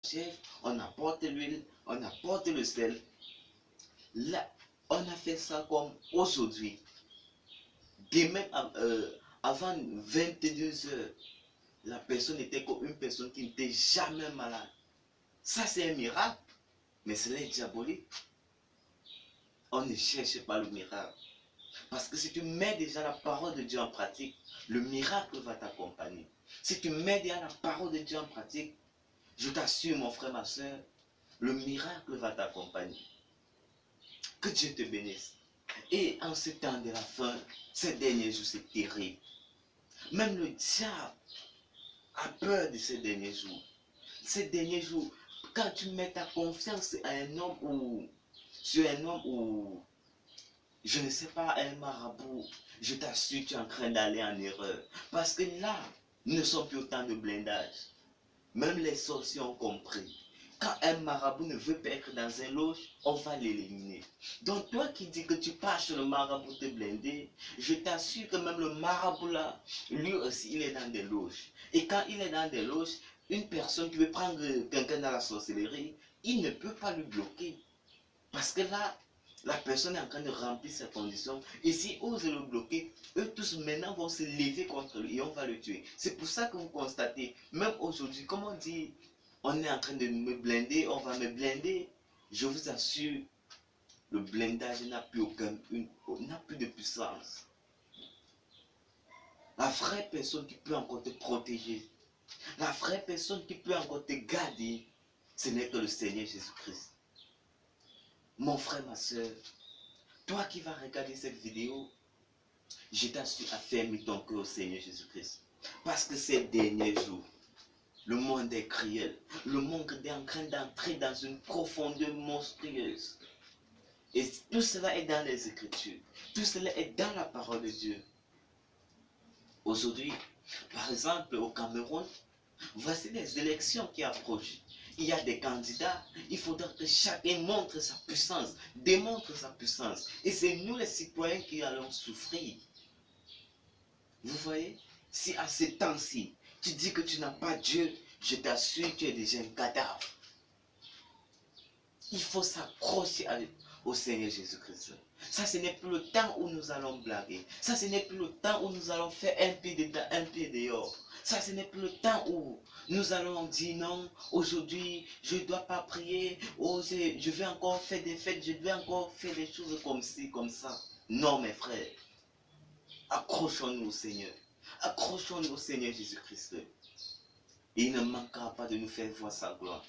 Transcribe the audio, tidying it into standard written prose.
chef, on apporte l'huile, on apporte le sel. Là, on a fait ça comme aujourd'hui. Demain, avant 22 heures, la personne était comme une personne qui n'était jamais malade. Ça, c'est un miracle, mais c'est diabolique. On ne cherche pas le miracle. Parce que si tu mets déjà la parole de Dieu en pratique, le miracle va t'accompagner. Si tu mets déjà la parole de Dieu en pratique, je t'assure, mon frère, ma soeur, le miracle va t'accompagner. Que Dieu te bénisse. Et en ce temps de la fin, ces derniers jours, c'est terrible. Même le diable a peur de ces derniers jours. Ces derniers jours, quand tu mets ta confiance à un homme ou sur un homme ou je ne sais pas, un marabout, je t'assure, tu es en train d'aller en erreur. Parce que là, ne sont plus autant de blindage. Même les sorciers ont compris. Quand un marabout ne veut pas être dans un loge, on va l'éliminer. Donc toi qui dis que tu pars sur le marabout te blinder, je t'assure que même le marabout là, lui aussi, il est dans des loges. Et quand il est dans des loges, une personne qui veut prendre quelqu'un dans la sorcellerie, il ne peut pas lui bloquer. Parce que là, la personne est en train de remplir ses conditions. Et s'il ose le bloquer, eux tous maintenant vont se lever contre lui et on va le tuer. C'est pour ça que vous constatez, même aujourd'hui, comme on dit, on est en train de me blinder, on va me blinder. Je vous assure, le blindage n'a plus n'a plus de puissance. La vraie personne qui peut encore te protéger, la vraie personne qui peut encore te garder, ce n'est que le Seigneur Jésus-Christ. Mon frère, ma soeur, toi qui vas regarder cette vidéo, je t'assure, affermis ton cœur au Seigneur Jésus-Christ. Parce que ces derniers jours, le monde est cruel. Le monde est en train d'entrer dans une profondeur monstrueuse. Et tout cela est dans les Écritures. Tout cela est dans la parole de Dieu. Aujourd'hui, par exemple, au Cameroun, voici les élections qui approchent. Il y a des candidats, il faudra que chacun montre sa puissance, démontre sa puissance. Et c'est nous les citoyens qui allons souffrir. Vous voyez? Si à ce temps-ci, tu dis que tu n'as pas Dieu, je t'assure que tu es déjà un cadavre. Il faut s'accrocher au Seigneur Jésus-Christ. Ça, ce n'est plus le temps où nous allons blaguer. Ça, ce n'est plus le temps où nous allons faire un pied dedans, un pied dehors. Ça, ce n'est plus le temps où nous allons dire non, aujourd'hui, je ne dois pas prier. Oh, je vais encore faire des fêtes, je vais encore faire des choses comme ci, comme ça. Non, mes frères. Accrochons-nous au Seigneur. Accrochons-nous au Seigneur Jésus-Christ. Et il ne manquera pas de nous faire voir sa gloire.